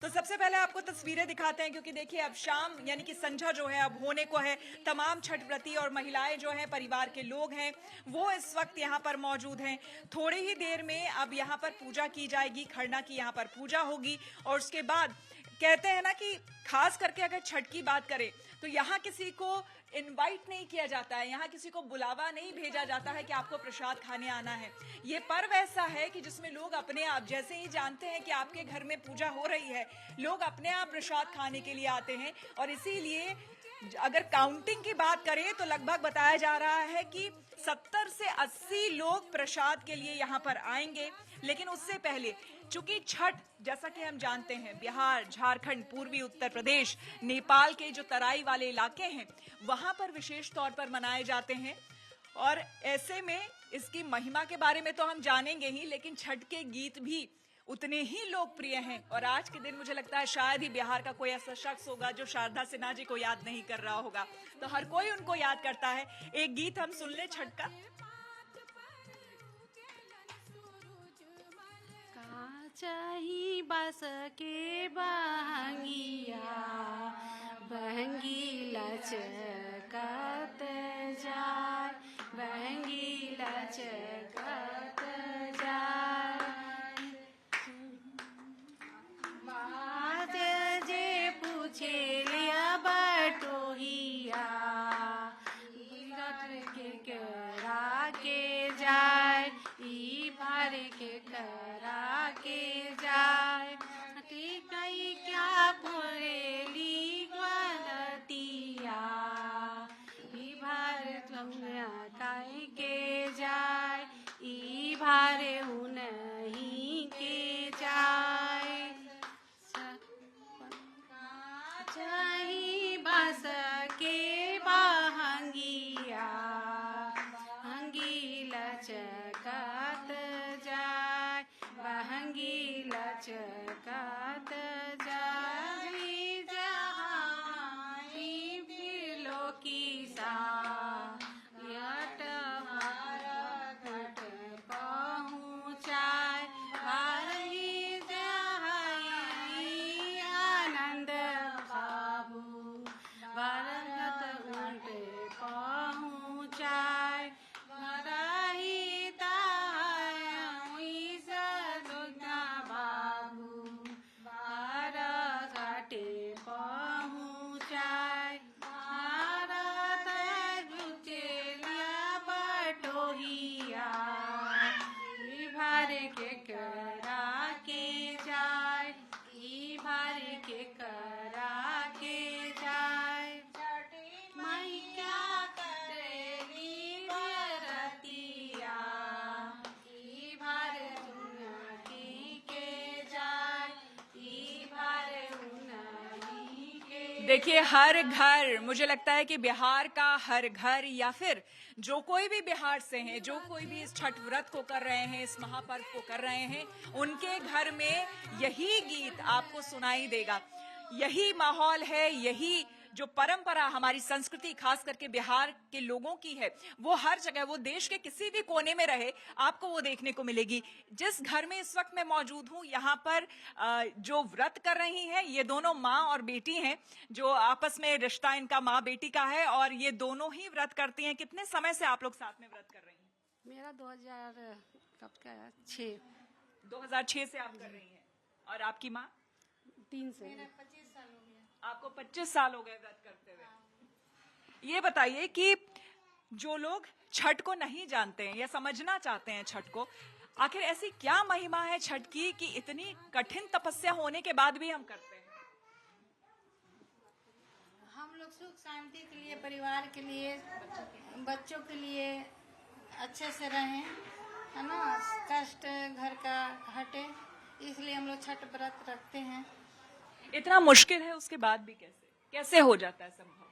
तो सबसे पहले आपको तस्वीरें दिखाते हैं क्योंकि देखिए अब शाम यानी कि संध्या जो है अब होने को है। तमाम छठ व्रती और महिलाएं जो हैं, परिवार के लोग हैं, वो इस वक्त यहाँ पर मौजूद हैं। थोड़ी ही देर में अब यहाँ पर पूजा की जाएगी, खरना की यहाँ पर पूजा होगी और उसके बाद कहते हैं ना कि खास करके अगर छठ की बात करें तो यहाँ किसी को इनवाइट नहीं किया जाता है, यहाँ किसी को बुलावा नहीं भेजा जाता है कि आपको प्रसाद खाने आना है। ये पर्व ऐसा है कि जिसमें लोग अपने आप, जैसे ही जानते हैं कि आपके घर में पूजा हो रही है, लोग अपने आप प्रसाद खाने के लिए आते हैं। और इसीलिए अगर काउंटिंग की बात करें तो लगभग बताया जा रहा है कि 70 से 80 लोग प्रसाद के लिए यहाँ पर आएंगे। लेकिन उससे पहले चूंकि छठ, जैसा कि हम जानते हैं, बिहार, झारखंड, पूर्वी उत्तर प्रदेश, नेपाल के जो तराई वाले इलाके हैं वहां पर विशेष तौर पर मनाए जाते हैं। और ऐसे में इसकी महिमा के बारे में तो हम जानेंगे ही, लेकिन छठ के गीत भी उतने ही लोकप्रिय हैं। और आज के दिन मुझे लगता है शायद ही बिहार का कोई ऐसा शख्स होगा जो शारदा सिन्हा जी को याद नहीं कर रहा होगा। तो हर कोई उनको याद करता है। एक गीत हम सुन ले छठ का। चाही बस के बहंगिया बहंगी लचकत जाय बहंगी लचकत जाय बात जे पूछे लिया बटोहिया के करा के जाय ई भर के करा के जाय कई क्या पुरेली गलतिया ई भर कई के जाय ई भर उन्हीं के जाय चाही बस के बहंगिया बहंगी लचकत जाय बहंगी लचकत जाय जहाँ बिलो की सा यट भारत पहुँचाय हरि जहाँ आनंद बाबू भारत उल्टे पहुँचाय के करा के जाय ई भर के करा के जाय मैं क्या करेली बरतिया ई भर उन्हीं के जाय ई भर उन्हीं के। देखिए हर घर, मुझे लगता है कि बिहार का हर घर या फिर जो कोई भी बिहार से हैं, जो कोई भी इस छठ व्रत को कर रहे हैं, इस महापर्व को कर रहे हैं, उनके घर में यही गीत आपको सुनाई देगा। यही माहौल है, यही जो परंपरा हमारी संस्कृति खास करके बिहार के लोगों की है, वो हर जगह, वो देश के किसी भी कोने में रहे, आपको वो देखने को मिलेगी। जिस घर में इस वक्त मैं मौजूद हूँ, यहाँ पर जो व्रत कर रही हैं, ये दोनों माँ और बेटी हैं, जो आपस में रिश्ता इनका माँ बेटी का है और ये दोनों ही व्रत करती हैं। कितने समय से आप लोग साथ में व्रत कर रही हैं? मेरा 2000 कब का है 6 2006 से आप कर रही हैं। और आपकी माँ? 3 से। मेरा 25 साल हो गया। आपको 25 साल हो गए व्रत करते हुए। ये बताइए कि जो लोग छठ को नहीं जानते हैं या समझना चाहते हैं छठ को, आखिर ऐसी क्या महिमा है छठ की कि इतनी कठिन तपस्या होने के बाद भी हम करते हैं? हम लोग सुख शांति के लिए, परिवार के लिए, बच्चों के लिए अच्छे से रहें, है ना, कष्ट घर का हटे, इसलिए हम लोग छठ व्रत रखते हैं। इतना मुश्किल है उसके बाद भी कैसे हो जाता है संभव?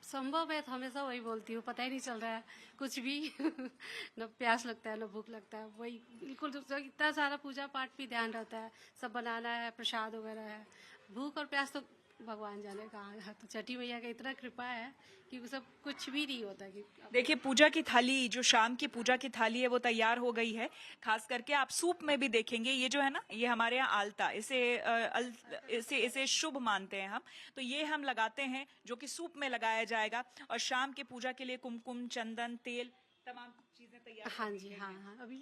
संभव है तो हमेशा वही बोलती हूँ, पता ही नहीं चल रहा है कुछ भी न प्यास लगता है न भूख लगता है, वही बिल्कुल। इतना सारा पूजा पाठ भी ध्यान रहता है, सब बनाना है, प्रसाद वगैरह है, भूख और प्यास तो भगवान जाने कहाँ। तो छठी मैया का इतना कृपा है कि वो सब कुछ भी नहीं होता कि देखिए पूजा की थाली, जो शाम की पूजा की थाली है वो तैयार हो गई है। खास करके आप सूप में भी देखेंगे, ये जो है ना, ये हमारे यहाँ आलता, इसे शुभ मानते हैं हम, तो ये हम लगाते हैं जो कि सूप में लगाया जाएगा। और शाम की पूजा के लिए कुमकुम, चंदन, तेल, तमाम चीजें तैयार। हाँ जी, हाँ हाँ। अभी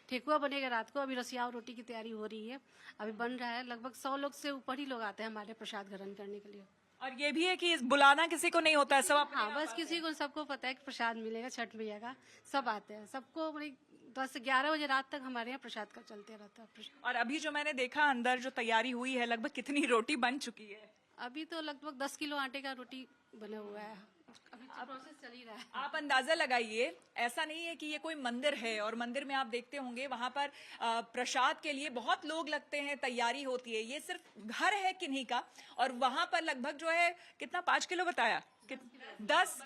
ठेकुआ बनेगा रात को, अभी रसिया और रोटी की तैयारी हो रही है, अभी बन रहा है। लगभग 100 लोग से ऊपर ही लोग आते हैं हमारे प्रसाद ग्रहण करने के लिए। और ये भी है कि बुलाना किसी को नहीं होता है, सब अपने हाँ, आप बस आते किसी हैं। को सबको पता है कि प्रसाद मिलेगा छठ मैया का, सब आते हैं। सबको मतलब 10 से 11 बजे रात तक हमारे यहाँ प्रसाद का चलते रहता है प्रसाद। और अभी जो मैंने देखा अंदर जो तैयारी हुई है, लगभग कितनी रोटी बन चुकी है? अभी तो लगभग 10 किलो आटे का रोटी बना हुआ है, अभी तो प्रोसेस चल ही रहा है। आप अंदाजा लगाइए, ऐसा नहीं है कि ये कोई मंदिर है और मंदिर में आप देखते होंगे वहां पर प्रसाद के लिए बहुत लोग लगते हैं, तैयारी होती है। ये सिर्फ घर है किन्हीं का, और वहां पर लगभग जो है कितना, 5 किलो बताया, 10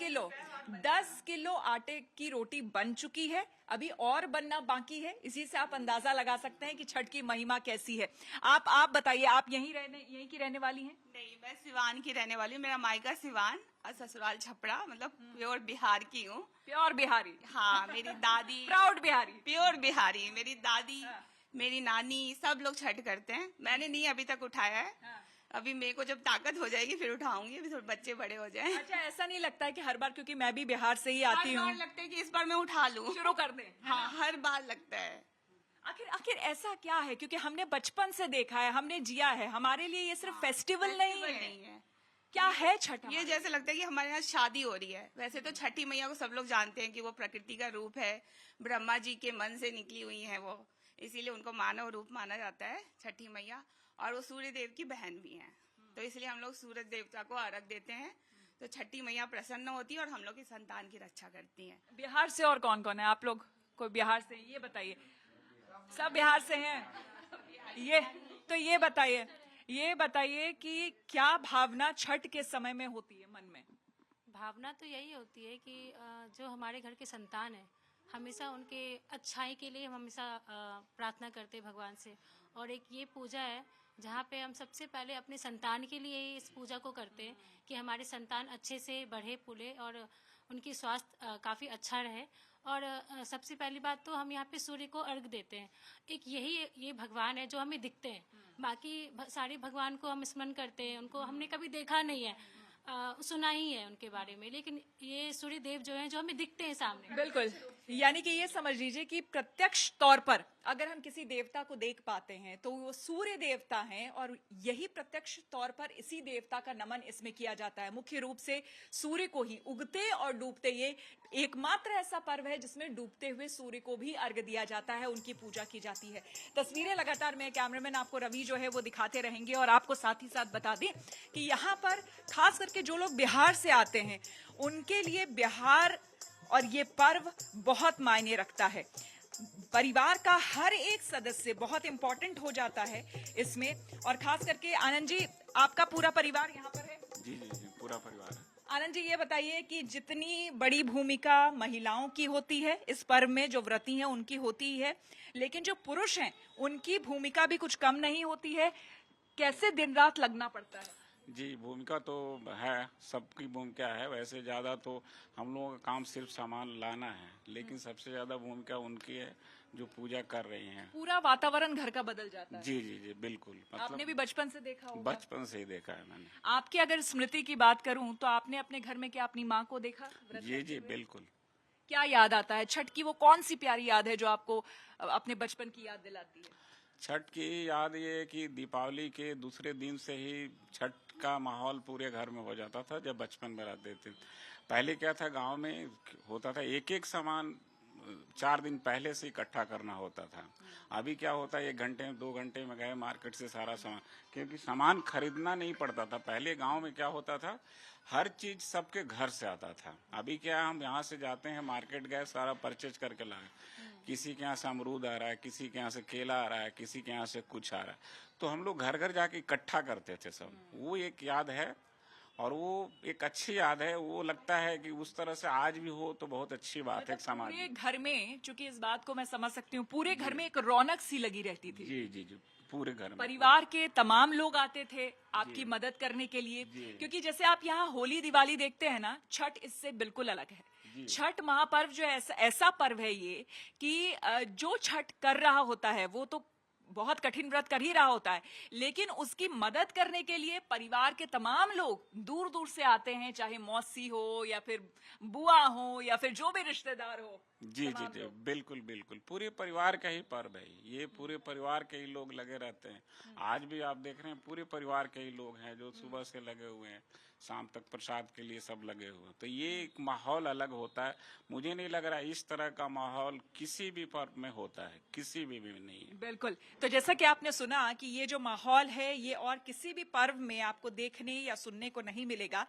किलो आटे की रोटी बन चुकी है, अभी और बनना बाकी है। इसी से आप अंदाजा लगा सकते हैं कि छठ की महिमा कैसी है। आप बताइए, आप यहीं की रहने वाली हैं? नहीं, मैं सिवान की रहने वाली हूँ। मेरा मायका सिवान और ससुराल छपरा, मतलब प्योर बिहार की हूँ। प्योर बिहारी। हाँ, मेरी दादी प्राउड बिहारी। प्योर बिहारी, मेरी दादी, मेरी नानी, सब लोग छठ करते हैं। मैंने नहीं अभी तक उठाया है। अभी मेरे को जब ताकत हो जाएगी फिर उठाऊंगी, अभी थोड़े बच्चे बड़े हो जाएं। अच्छा, ऐसा नहीं लगता है कि हर बार, क्योंकि मैं भी बिहार से ही आती हर हूँ, बार लगता है कि इस बार मैं उठा लूं, शुरू कर दें? हाँ, हर बार लगता है। आखिर ऐसा क्या है? क्योंकि हमने बचपन से देखा है, हमने जिया है, हमारे लिए ये सिर्फ फेस्टिवल नहीं है। क्या है छठ? ये जैसे लगता है कि हमारे यहाँ शादी हो रही है। वैसे तो छठी मैया को सब लोग जानते हैं कि वो प्रकृति का रूप है, ब्रह्मा जी के मन से निकली हुई है वो, इसीलिए उनको मानव रूप माना जाता है छठी मैया। और वो सूर्य देव की बहन भी है, तो इसलिए हम लोग सूरज देवता को अर्घ देते हैं। तो छठी मैया प्रसन्न होती है और हम लोग की संतान की रक्षा करती हैं। बिहार से और कौन कौन है? आप लोग कोई बिहार से? ये बताइए। सब बिहार से हैं? ये बताइए कि क्या भावना छठ के समय में होती है मन में? भावना तो यही होती है कि जो हमारे घर के संतान है, हमेशा उनके अच्छाई के लिए हम हमेशा प्रार्थना करते हैं भगवान से। और एक ये पूजा है जहाँ पे हम सबसे पहले अपने संतान के लिए इस पूजा को करते हैं कि हमारे संतान अच्छे से बढ़े फूले और उनकी स्वास्थ्य काफ़ी अच्छा रहे। और सबसे पहली बात तो हम यहाँ पे सूर्य को अर्घ देते हैं। एक ये भगवान है जो हमें दिखते हैं, बाकी सारे भगवान को हम स्मरण करते हैं, उनको हमने कभी देखा नहीं है, सुना ही है उनके बारे में, लेकिन ये सूर्य देव जो हैं जो हमें दिखते हैं सामने। बिल्कुल, यानी कि ये समझ लीजिए कि प्रत्यक्ष तौर पर अगर हम किसी देवता को देख पाते हैं तो वो सूर्य देवता हैं, और यही प्रत्यक्ष तौर पर इसी देवता का नमन इसमें किया जाता है। मुख्य रूप से सूर्य को ही, उगते और डूबते, ये एकमात्र ऐसा पर्व है जिसमें डूबते हुए सूर्य को भी अर्घ दिया जाता है, उनकी पूजा की जाती है। तस्वीरें लगातार मेरे कैमरामैन आपको रवि जो है वो दिखाते रहेंगे, और आपको साथ ही साथ बता दें कि यहाँ पर खास करके जो लोग बिहार से आते हैं उनके लिए बिहार और ये पर्व बहुत मायने रखता है। परिवार का हर एक सदस्य बहुत इंपॉर्टेंट हो जाता है इसमें। और खास करके आनंद जी, आपका पूरा परिवार यहाँ पर है? जी जी जी, पूरा परिवार है। आनंद जी, ये बताइए कि जितनी बड़ी भूमिका महिलाओं की होती है इस पर्व में, जो व्रती हैं उनकी होती है, लेकिन जो पुरुष हैं उनकी भूमिका भी कुछ कम नहीं होती है। कैसे दिन रात लगना पड़ता है? जी, भूमिका तो है, सबकी भूमिका है। वैसे ज़्यादा तो हम लोगों का काम सिर्फ सामान लाना है, लेकिन सबसे ज़्यादा भूमिका उनकी है जो पूजा कर रही हैं। पूरा वातावरण घर का बदल जाता है। जी जी जी, बिल्कुल। आपने भी बचपन से देखा होगा? बचपन से ही देखा है मैंने। आपकी अगर स्मृति की बात करूं तो आपने अपने घर में क्या अपनी माँ को देखा व्रत जी करते जी, हुए? बिल्कुल। क्या याद आता है छठ की? वो कौन सी प्यारी याद है जो आपको अपने बचपन की याद दिलाती है? छठ की याद ये है कि दीपावली के दूसरे दिन से ही छठ का माहौल पूरे घर में हो जाता था जब बचपन में रहते थे। पहले क्या था, गांव में होता था एक एक सामान 4 दिन पहले से इकट्ठा करना होता था। अभी क्या होता है, 1 घंटे में 2 घंटे में गए मार्केट से सारा सामान, क्योंकि सामान खरीदना नहीं पड़ता था। पहले गांव में क्या होता था, हर चीज सबके घर से आता था। अभी क्या, हम यहाँ से जाते हैं मार्केट गए, सारा परचेज करके लाए। किसी के यहाँ से अमरूद आ रहा है, किसी के यहाँ से केला आ रहा है, किसी के यहाँ से कुछ आ रहा है, तो हम लोग घर घर जाके इकट्ठा करते थे सब। वो एक याद है और वो एक अच्छी याद है। वो लगता है कि उस तरह से आज भी हो तो बहुत अच्छी बात है समाज पूरे में। घर में, चूंकि इस बात को मैं समझ सकती हूँ, पूरे घर में एक रौनक सी लगी रहती थी। जी जी जी, पूरे घर में। परिवार के तमाम लोग आते थे आपकी मदद करने के लिए, क्योंकि जैसे आप यहाँ होली दिवाली देखते हैं ना, छठ इससे बिल्कुल अलग है। छठ महापर्व जो है ऐसा पर्व है ये कि जो छठ कर रहा होता है वो तो बहुत कठिन व्रत कर ही रहा होता है, लेकिन उसकी मदद करने के लिए परिवार के तमाम लोग दूर दूर से आते हैं, चाहे मौसी हो या फिर बुआ हो या फिर जो भी रिश्तेदार हो। जी जी जी, बिल्कुल बिल्कुल, पूरे परिवार का ही पर्व है ये, पूरे परिवार के ही लोग लगे रहते हैं। आज भी आप देख रहे हैं पूरे परिवार के ही लोग हैं जो सुबह से लगे हुए हैं, शाम तक प्रसाद के लिए सब लगे हुए हैं। तो ये एक माहौल अलग होता है। मुझे नहीं लग रहा इस तरह का माहौल किसी भी पर्व में होता है, किसी भी नहीं है। बिल्कुल, तो जैसा कि आपने सुना कि ये जो माहौल है ये और किसी भी पर्व में आपको देखने या सुनने को नहीं मिलेगा।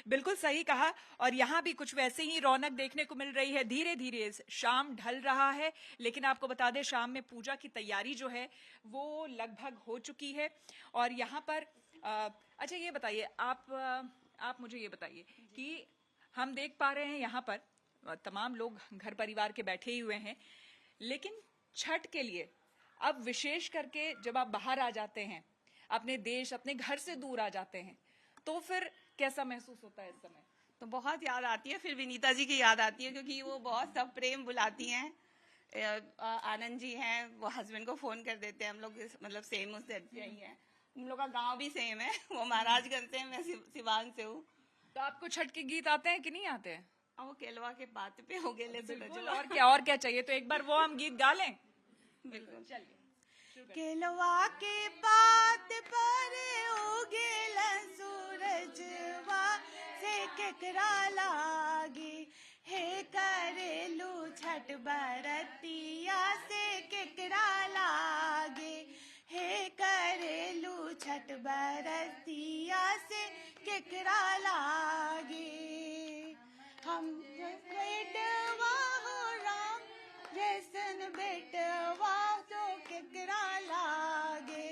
बिल्कुल सही कहा। और यहाँ भी कुछ वैसे ही रौनक देखने को मिल रही है। धीरे धीरे शाम ढल रहा है, लेकिन आपको बता दें शाम में पूजा की तैयारी जो है वो लगभग हो चुकी है। और यहाँ पर अच्छा ये बताइए, आप मुझे ये बताइए कि हम देख पा रहे हैं यहाँ पर तमाम लोग घर परिवार के बैठे ही हुए हैं, लेकिन छठ के लिए अब विशेष करके जब आप बाहर आ जाते हैं, अपने देश अपने घर से दूर आ जाते हैं, तो फिर कैसा महसूस होता है इस समय? तो बहुत याद आती है, फिर विनीता जी की याद आती है, क्योंकि वो बहुत सब प्रेम बुलाती हैं। आनंद जी हैं, वो हस्बैंड को फोन कर देते हैं। हम लोग मतलब सेम उस यही है, हम लोग का गांव भी सेम है। वो महाराजगंज से, मैं सिवान से हूँ। तो आपको छठ के गीत आते हैं कि नहीं आते हैं? अब वो केलवा के बात पे हो गए। बिल्कुल, और क्या चाहिए, तो एक बार वो हम गीत गा लें। बिल्कुल, चलिए। केलवा के बात पर उगेल सूरजवा से केकरा लागे, हे करेलू छठ बरतिया से केकरा लागे, हे करेलू छठ बरतिया से केकरा लागे। हम बेटवा हो राम जैसन बेटवा तो केकरा लागे,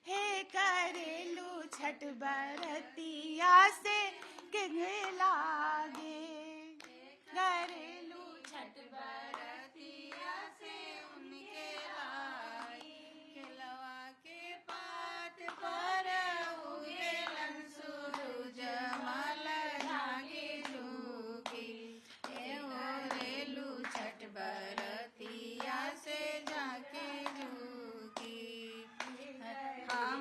हे करेलू छठ बरतिया से केकरा लागे, करेलू छठ बरतिया से उनके लाई, केलवा के पात पर उगेलन सूरज मल झागे झुकी, हे ओरेलू छठ बरतिया से जाके झुकी।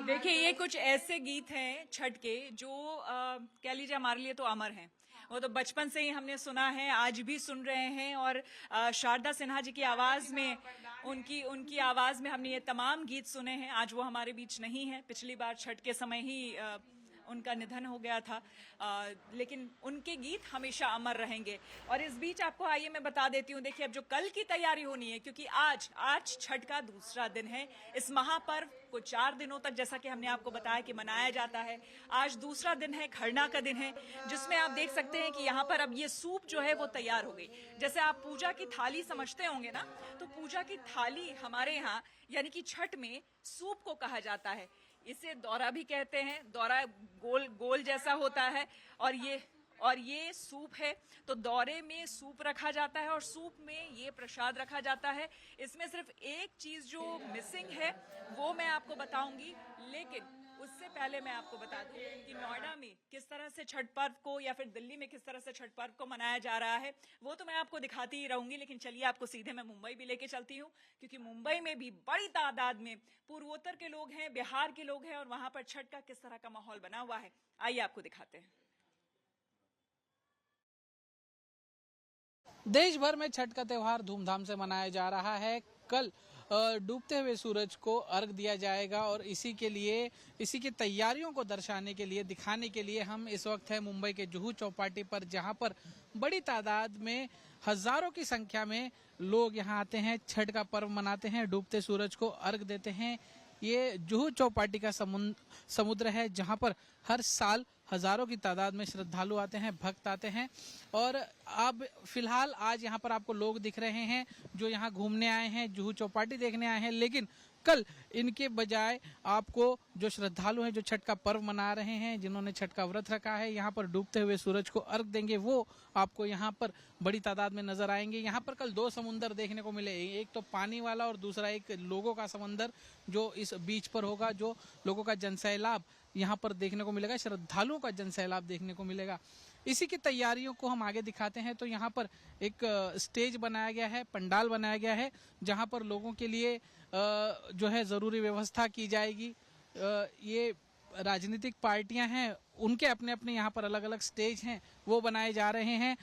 देखिए, ये कुछ ऐसे गीत हैं छठ के जो कह लीजिए हमारे लिए तो अमर हैं। वो तो बचपन से ही हमने सुना है, आज भी सुन रहे हैं। और शारदा सिन्हा जी की आवाज में, उनकी आवाज में हमने ये तमाम गीत सुने हैं। आज वो हमारे बीच नहीं है, पिछली बार छठ के समय ही उनका निधन हो गया था, लेकिन उनके गीत हमेशा अमर रहेंगे। और इस बीच आपको आइए मैं बता देती हूँ, देखिए अब जो कल की तैयारी होनी है, क्योंकि आज छठ का दूसरा दिन है। इस महापर्व को 4 दिनों तक, जैसा कि हमने आपको बताया, कि मनाया जाता है। आज दूसरा दिन है, खरना का दिन है, जिसमें आप देख सकते हैं कि यहाँ पर अब ये सूप जो है वो तैयार हो गई। जैसे आप पूजा की थाली समझते होंगे ना, तो पूजा की थाली हमारे यहाँ यानी कि छठ में सूप को कहा जाता है। इसे दौरा भी कहते हैं। दौरा गोल जैसा होता है, और ये सूप है। तो दौरे में सूप रखा जाता है और सूप में ये प्रसाद रखा जाता है। इसमें सिर्फ एक चीज जो मिसिंग है वो मैं आपको बताऊंगी, लेकिन उससे पहले मैं आपको बता दूं कि नोएडा में किस तरह से छठ पर्व को, या फिर दिल्ली में किस तरह से छठ पर्व को मनाया जा रहा है, वो तो मैं आपको दिखाती ही रहूंगी। लेकिन चलिए आपको सीधे मैं मुंबई भी लेके चलती हूँ, क्योंकि मुंबई में भी बड़ी तादाद में पूर्वोत्तर के लोग हैं, बिहार के लोग हैं, और वहां पर छठ का किस तरह का माहौल बना हुआ है, आइए आपको दिखाते हैं। देश भर में छठ का त्योहार धूमधाम से मनाया जा रहा है। कल डूबते हुए सूरज को अर्घ दिया जाएगा, और इसी की तैयारियों को दर्शाने के लिए, दिखाने के लिए हम इस वक्त है मुंबई के जुहू चौपाटी पर, जहां पर बड़ी तादाद में, हजारों की संख्या में लोग यहां आते हैं, छठ का पर्व मनाते हैं, डूबते सूरज को अर्घ देते हैं। ये जुहू चौपाटी का समुद्र है, जहां पर हर साल हजारों की तादाद में श्रद्धालु आते हैं, भक्त आते हैं। और अब फिलहाल आज यहाँ पर आपको लोग दिख रहे हैं जो यहाँ घूमने आए हैं, जुहू चौपाटी देखने आए हैं, लेकिन कल इनके बजाय आपको जो श्रद्धालु हैं, जो छठ का पर्व मना रहे हैं, जिन्होंने छठ का व्रत रखा है, यहाँ पर डूबते हुए सूरज को अर्घ देंगे, वो आपको यहाँ पर बड़ी तादाद में नजर आएंगे। यहाँ पर कल दो समुंदर देखने को मिले, एक तो पानी वाला और दूसरा एक लोगों का समंदर जो इस बीच पर होगा, जो लोगों का जनसैलाब यहाँ पर देखने को मिलेगा, श्रद्धालुओं का जनसैलाब देखने को मिलेगा। इसी की तैयारियों को हम आगे दिखाते हैं। तो यहाँ पर एक स्टेज बनाया गया है, पंडाल बनाया गया है, जहाँ पर लोगों के लिए जो है जरूरी व्यवस्था की जाएगी। ये राजनीतिक पार्टियां हैं, उनके अपने अपने यहाँ पर अलग अलग स्टेज हैं, वो बनाए जा रहे हैं।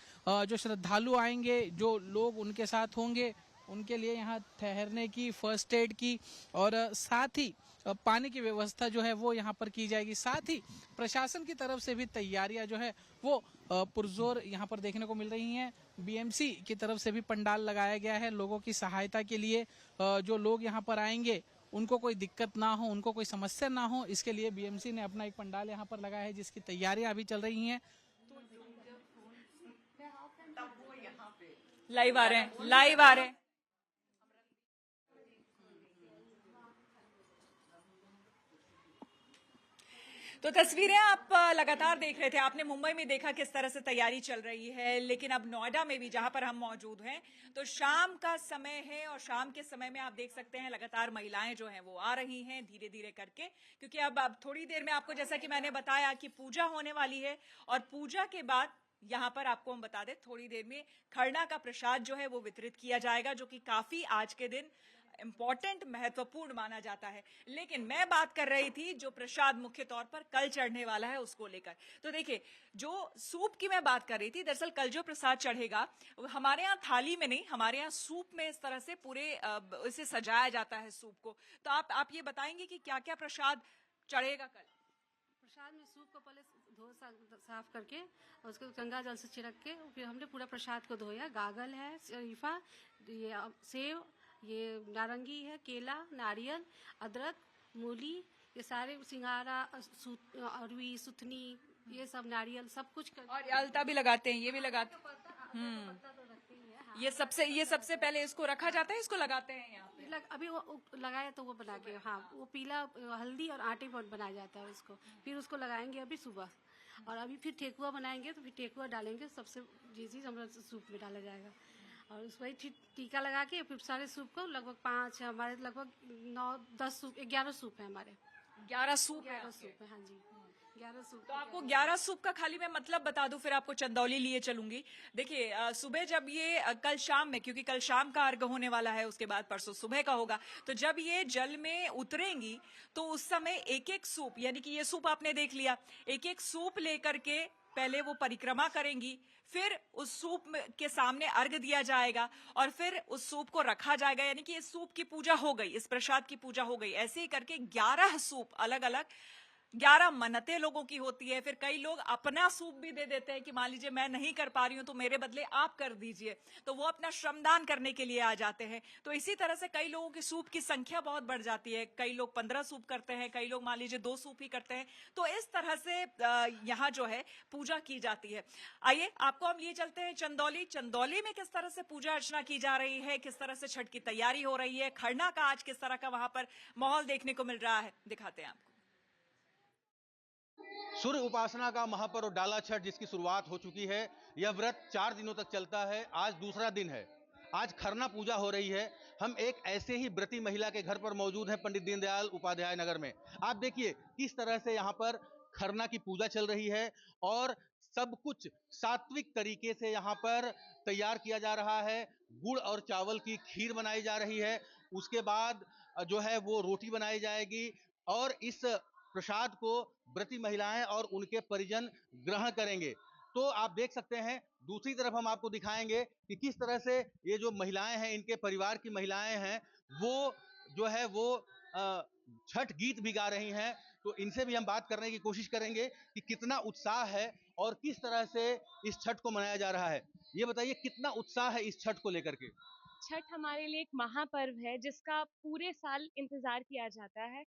जो श्रद्धालु आएंगे, जो लोग उनके साथ होंगे, उनके लिए यहाँ ठहरने की, फर्स्ट एड की और साथ ही पानी की व्यवस्था जो है वो यहाँ पर की जाएगी। साथ ही प्रशासन की तरफ से भी तैयारियां जो है वो पुरजोर यहाँ पर देखने को मिल रही हैं। बीएमसी की तरफ से भी पंडाल लगाया गया है लोगों की सहायता के लिए। जो लोग यहाँ पर आएंगे उनको कोई दिक्कत ना हो, उनको कोई समस्या ना हो, इसके लिए बीएमसी ने अपना एक पंडाल यहाँ पर लगाया है, जिसकी तैयारियां अभी चल रही हैं। लाइव आ रहे हैं, लाइव आ रहे हैं। तो तस्वीरें आप लगातार देख रहे थे, आपने मुंबई में देखा किस तरह से तैयारी चल रही है, लेकिन अब नोएडा में भी जहां पर हम मौजूद हैं, तो शाम का समय है और शाम के समय में आप देख सकते हैं लगातार महिलाएं जो हैं वो आ रही हैं धीरे धीरे करके, क्योंकि अब थोड़ी देर में आपको, जैसा कि मैंने बताया, कि पूजा होने वाली है और पूजा के बाद यहाँ पर आपको हम बता दें थोड़ी देर में खरना का प्रसाद जो है वो वितरित किया जाएगा, जो कि काफी आज के दिन इम्पोर्टेंट, महत्वपूर्ण माना जाता है। लेकिन मैं बात कर रही थी जो प्रसाद मुख्य तौर पर कल चढ़ने वाला है उसको लेकर। तो देखिए, जो सूप की मैं बात कर रही थी, दरअसल कल जो प्रसाद चढ़ेगा हमारे यहाँ थाली में नहीं, हमारे यहाँ सूप में इस तरह से पूरे इसे सजाया जाता है सूप को। तो आप ये बताएंगे कि क्या क्या प्रसाद चढ़ेगा कल? प्रसाद में सूप को पहले साफ करके और उसको गंगा जल से छिड़क के फिर हमने पूरा प्रसाद को धोया। गागल है, शरीफा, ये सेव, ये नारंगी है, केला, नारियल, अदरक, मूली, ये सारे सिंघारा, अरवी, सुथनी, ये सब नारियल सब कुछ और अलता भी लगाते हैं, ये भी लगाते हैं। ये सबसे पहले इसको रखा जाता है, इसको लगाते हैं यहाँ पे। अभी वो लगाया तो वो बना के, हाँ, वो पीला हल्दी और आटे पर बनाया जाता है उसको, फिर उसको लगाएंगे अभी सुबह। और अभी फिर ठेकुआ बनाएंगे, तो फिर ठेकुआ डालेंगे, सबसे ये चीज हमारा सूप में डाला जाएगा। और उस वही फिर टीका लगा के फिर सारे सूप को लगभग 5 हमारे लगभग 9-10 सूप, 11 सूप है हमारे। 11 सूप है, हाँ जी, 11 सूप। तो आपको 11 सूप का खाली मैं मतलब बता दूं, फिर आपको चंदौली लिए चलूंगी। देखिए, सुबह जब ये कल शाम में, क्योंकि कल शाम का अर्घ होने वाला है, उसके बाद परसों सुबह का होगा, तो जब ये जल में उतरेंगी तो उस समय एक एक सूप, यानी कि ये सूप आपने देख लिया, एक एक सूप लेकर के पहले वो परिक्रमा करेंगी, फिर उस सूप के सामने अर्घ दिया जाएगा और फिर उस सूप को रखा जाएगा, यानी कि इस सूप की पूजा हो गई, इस प्रसाद की पूजा हो गई। ऐसे ही करके 11 सूप अलग अलग, 11 मन्नतें लोगों की होती है। फिर कई लोग अपना सूप भी दे देते हैं कि मान लीजिए मैं नहीं कर पा रही हूं तो मेरे बदले आप कर दीजिए, तो वो अपना श्रमदान करने के लिए आ जाते हैं। तो इसी तरह से कई लोगों की सूप की संख्या बहुत बढ़ जाती है, कई लोग 15 सूप करते हैं, कई लोग मान लीजिए 2 सूप ही करते हैं। तो इस तरह से यहाँ जो है पूजा की जाती है। आइए आपको हम लिए चलते हैं चंदौली। चंदौली में किस तरह से पूजा अर्चना की जा रही है, किस तरह से छठ की तैयारी हो रही है, खरना का आज किस तरह का वहां पर माहौल देखने को मिल रहा है, दिखाते हैं आपको। सूर्य उपासना का महापर्व डाला छठ जिसकी शुरुआत हो चुकी है। यह व्रत 4 दिनों तक चलता है। आज दूसरा दिन है। आज खरना पूजा हो रही है। हम एक ऐसे ही व्रती महिला के घर पर मौजूद हैं, पंडित दीनदयाल उपाध्याय नगर में। आप देखिए किस तरह से यहाँ पर खरना की पूजा चल रही है और सब कुछ सात्विक तरीके से यहाँ पर तैयार किया जा रहा है। गुड़ और चावल की खीर बनाई जा रही है, उसके बाद जो है वो रोटी बनाई जाएगी और इस प्रसाद को व्रती महिलाएं और उनके परिजन ग्रहण करेंगे। तो आप देख सकते हैं, दूसरी तरफ हम आपको दिखाएंगे कि किस तरह से ये जो महिलाएं हैं, इनके परिवार की महिलाएं हैं, वो जो है वो छठ गीत भी गा रही हैं। तो इनसे भी हम बात करने की कोशिश करेंगे कि कितना उत्साह है और किस तरह से इस छठ को मनाया जा रहा है। ये बताइए कितना उत्साह है इस छठ को लेकर के? छठ हमारे लिए एक महापर्व है जिसका पूरे साल इंतजार किया जाता है।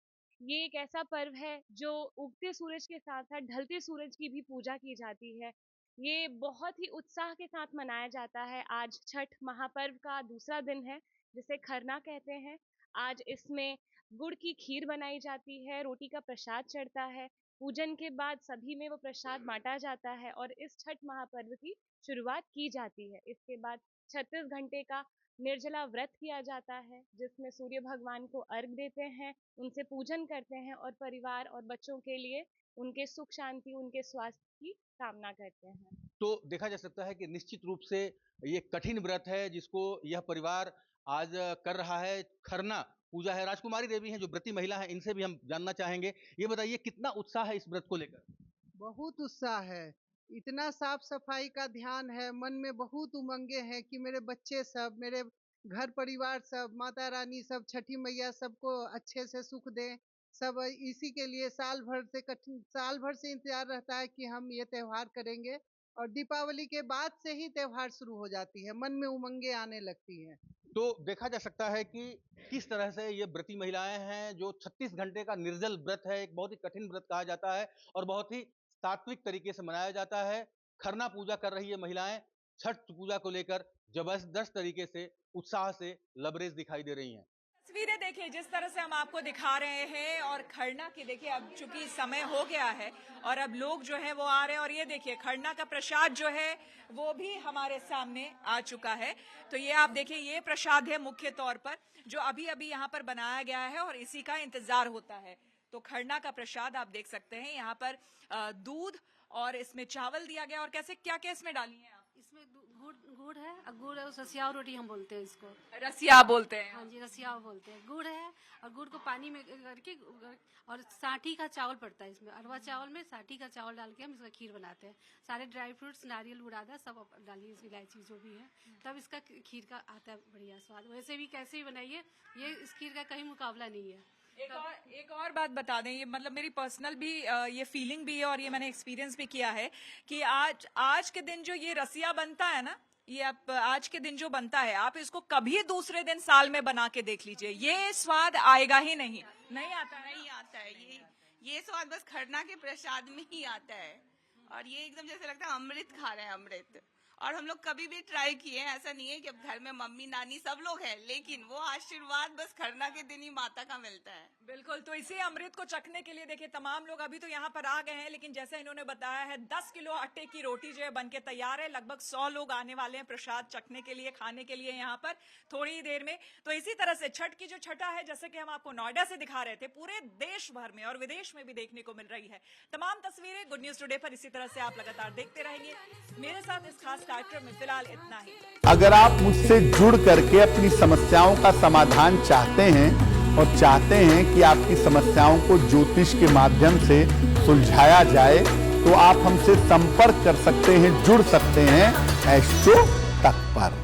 ये एक ऐसा पर्व है जो उगते सूरज के साथ साथ ढलते सूरज की भी पूजा की जाती है। ये बहुत ही उत्साह के साथ मनाया जाता है। आज छठ महापर्व का दूसरा दिन है जिसे खरना कहते हैं। आज इसमें गुड़ की खीर बनाई जाती है, रोटी का प्रसाद चढ़ता है। पूजन के बाद सभी में वो प्रसाद बांटा जाता है और इस छठ महापर्व की शुरुआत की जाती है। इसके बाद 36 घंटे का निर्जला व्रत किया जाता है, जिसमें सूर्य भगवान को अर्घ देते हैं, उनसे पूजन करते हैं और परिवार और बच्चों के लिए उनके सुख शांति, उनके स्वास्थ्य की कामना करते हैं। तो देखा जा सकता है कि निश्चित रूप से ये कठिन व्रत है जिसको यह परिवार आज कर रहा है। खरना पूजा है। राजकुमारी देवी हैं जो व्रती महिला हैं, इनसे भी हम जानना चाहेंगे। ये बताइए कितना उत्साह है इस व्रत को लेकर? बहुत उत्साह है। इतना साफ सफाई का ध्यान है, मन में बहुत उमंगे हैं कि मेरे बच्चे सब, मेरे घर परिवार सब, माता रानी सब, छठी मैया सबको अच्छे से सुख दें। सब इसी के लिए साल भर से इंतजार रहता है कि हम ये त्योहार करेंगे और दीपावली के बाद से ही त्योहार शुरू हो जाती है, मन में उमंगे आने लगती हैं। तो देखा जा सकता है कि किस तरह से ये व्रती महिलाएं हैं जो 36 घंटे का निर्जल व्रत है, एक बहुत ही कठिन व्रत कहा जाता है और बहुत ही सात्विक तरीके से मनाया जाता है। खरना पूजा कर रही है महिलाएं, छठ पूजा को लेकर जबरदस्त तरीके से उत्साह से लबरेज दिखाई दे रही हैं। तस्वीरें देखिए जिस तरह से हम आपको दिखा रहे हैं और खरना की देखिए अब चूंकि समय हो गया है और अब लोग जो है वो आ रहे हैं और ये देखिए खरना का प्रसाद जो है वो भी हमारे सामने आ चुका है। तो ये आप देखिए ये प्रसाद है मुख्य तौर पर जो अभी अभी यहाँ पर बनाया गया है और इसी का इंतजार होता है। तो खरना का प्रसाद आप देख सकते हैं यहाँ पर दूध और इसमें चावल दिया गया और कैसे क्या क्या इसमें डाली है आप? इसमें गुड़ है और गुड़ है, रसिया रोटी हम बोलते हैं इसको। रसिया बोलते हैं। हाँ जी, रसिया बोलते हैं। गुड़ है और गुड़ को पानी में करके और साठी का चावल पड़ता है इसमें। अरवा चावल में साठी का चावल डाल के हम इसका खीर बनाते हैं। सारे ड्राई फ्रूट्स, नारियल, बुरादा सब डालिए, इलायची जो भी है, तब इसका खीर का आता है बढ़िया स्वाद। वैसे भी कैसे भी बनाइए, ये इस खीर का कहीं मुकाबला नहीं है। एक और बात बता दें, ये मतलब मेरी पर्सनल भी ये फीलिंग भी है और ये मैंने एक्सपीरियंस भी किया है कि आज के दिन जो ये रसिया बनता है ना, ये आप आज के दिन जो बनता है आप इसको कभी दूसरे दिन साल में बना के देख लीजिए, ये स्वाद आएगा ही नहीं। नहीं आता है ये स्वाद बस खरना के प्रसाद में ही आता है और ये एकदम जैसे लगता है अमृत खा रहे हैं, अमृत। और हम लोग कभी भी ट्राई किए हैं, ऐसा नहीं है कि अब घर में मम्मी नानी सब लोग हैं, लेकिन वो आशीर्वाद बस खरना के दिन ही माता का मिलता है। बिल्कुल, तो इसी अमृत को चखने के लिए देखिए तमाम लोग अभी तो यहाँ पर आ गए हैं, लेकिन जैसे इन्होंने बताया है 10 किलो आटे की रोटी जो है बनके तैयार है। लगभग 100 लोग आने वाले हैं प्रसाद चखने के लिए, खाने के लिए यहाँ पर थोड़ी ही देर में। तो इसी तरह से छठ की जो छठा है, जैसे कि हम आपको नोएडा से दिखा रहे थे, पूरे देश भर में और विदेश में भी देखने को मिल रही है। तमाम तस्वीरें गुड न्यूज टुडे पर इसी तरह से आप लगातार देखते रहेंगे। मेरे साथ इस खास कार्यक्रम में फिलहाल इतना ही। अगर आप मुझसे जुड़ करके अपनी समस्याओं का समाधान चाहते हैं और चाहते हैं कि आपकी समस्याओं को ज्योतिष के माध्यम से सुलझाया जाए, तो आप हमसे संपर्क कर सकते हैं, जुड़ सकते हैं एस्ट्रो तक पर।